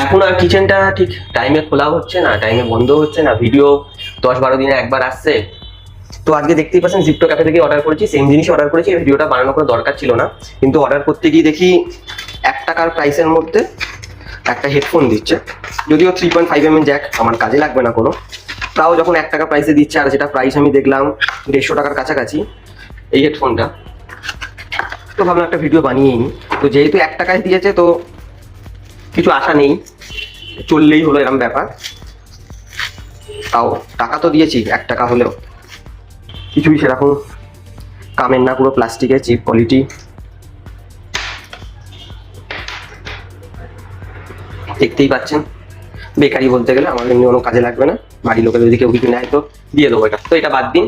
এখন আর কিচেনটা ঠিক টাইমে খোলা হচ্ছে না, টাইমে বন্ধ হচ্ছে না, ভিডিও 10-12 দিনে একবার আসছে। তো আজকে দেখতেই পাচ্ছেন জিপ্টো ক্যাফে থেকে অর্ডার করেছি, সেম জিনিসই অর্ডার করেছি। এই ভিডিওটা বানানোর কোনো দরকার ছিল না, কিন্তু অর্ডার করতে গিয়ে দেখি 1 টাকার প্রাইসের মধ্যে একটা হেডফোন দিচ্ছে। যদিও 3.5 mm জ্যাক, আমার কাজে লাগবে না কোনো, তাও যখন 1 টাকা প্রাইসে দিচ্ছে, আর যেটা প্রাইস আমি দেখলাম 150 টাকার কাছাকাছি এই হেডফোনটা, তো ভাবলাম একটা ভিডিও বানিয়েই নি। তো যেহেতু 1 টাকায় দিয়েছে, তো কিছু আশা নেই, চললেই হলো এরকম ব্যাপার। তাও টাকা তো দিয়েছি, 1 টাকা হলেও কিছুই সেরকম কামের না, পুরো প্লাস্টিকের, চিপ কোয়ালিটি। দেখতেই পাচ্ছেন, বেকারি বলতে গেলে আমার এমনি কোনো কাজে লাগবে না, বাড়ির লোকের যদি কেউ কিছু নেয় তো দিয়ে দেবো এটা। তো এটা বাদ দিন,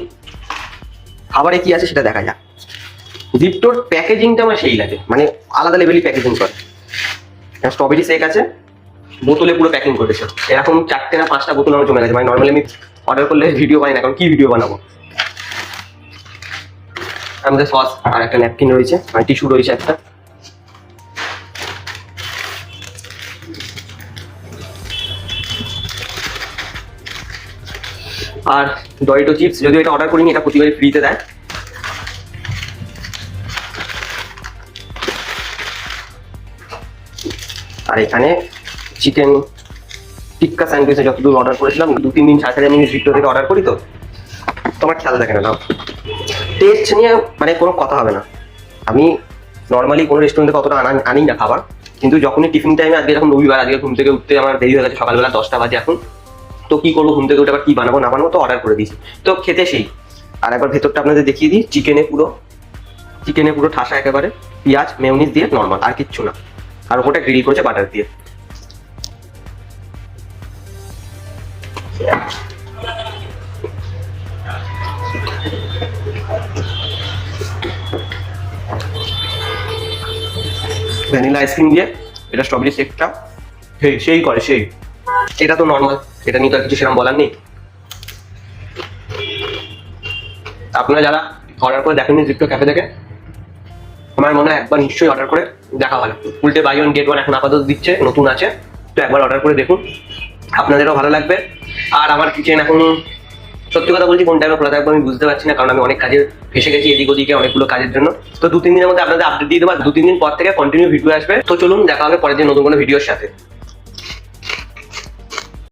খাবারে কি আছে সেটা দেখা যাক। জিপ্টোর প্যাকেজিংটা আমার সেই লাগে, মানে আলাদা লেভেলই প্যাকেজিং করে। স্ট্রবেরি শেক আছে, বোতলে পুরো প্যাকিং করেছে, এরকম 4টে না 5টা বোতল আমার জমে গেছে। মানে নর্মালি আমি অর্ডার করলে ভিডিও বানাই না, কারণ কি ভিডিও বানাবো। আমাদের সস আর একটা ন্যাপকিন রয়েছে, মানে টিস্যু রয়েছে একটা। আর ডরিটো চিপস, যদিও এটা অর্ডার করিনি, এটা প্রতিবারই ফ্রিতে দেয়। আর এখানে চিকেন টিক্কা স্যান্ডউইচে যতদূর অর্ডার করেছিলাম, 2-3 দিন ছাড়া আমি জিপ্টো থেকে অর্ডার করি, তো তোমার খেয়াল থাকে না। টেস্ট নিয়ে মানে কোনো কথা হবে না, আমি নর্মালি কোনো রেস্টুরেন্টে কতটা আনি না খাবার, কিন্তু যখনই টিফিন টাইমে, আজকে যখন রবিবার, আজকে ঘুম থেকে উঠতে আমার দেরি হয়ে গেছে, সকালবেলা 10টা বাজে এখন, তো কি করবো, ঘুম থেকে উঠে আবার কি বানাবো না বানাবো, তো অর্ডার করে দিয়েছি। তো খেতে সেই। আর একবার ভেতরটা আপনাদের দেখিয়ে দিই, চিকেনে পুরো ঠাসা একেবারে, পেঁয়াজ মেয়োনিজ দিয়ে নর্মাল, আর কিচ্ছু না। আর ওটা গ্রিল করেছে বাটার দিয়ে। ভ্যানিলা আইসক্রিম দিয়ে এটা স্ট্রবেরি শেকটা সেই করে সেই। এটা তো নর্মাল, এটা নিয়ে তো আর কিছু সেরকম বলার নেই। আপনারা যারা অর্ডার করে দেখেননি জিপ্টো ক্যাফে থেকে, আমার মনে হয় একবার নিশ্চয়ই অর্ডার করে দেখা ভালো। উল্টে বাই ওয়ান গেট ওয়ান এখন আপাতত দিচ্ছে, নতুন আছে, তো একবার অর্ডার করে দেখুন, আপনাদেরও ভালো লাগবে। আর আমার কিচেন এখন সত্যি কথা বলছি কোন টাইমে খোলা থাকবে আমি বুঝতে পারছি না, কারণ আমি অনেক কাজে ফেসে গেছি এদিক ওদিকে, অনেকগুলো কাজের জন্য। তো 2-3 দিনের মধ্যে আপনাদের আপডেট দিয়ে দেবো, 2-3 দিন পর থেকে কন্টিনিউ ভিডিও আসবে। তো চলুন দেখা হবে পরের দিন নতুন কোনো ভিডিওর সাথে।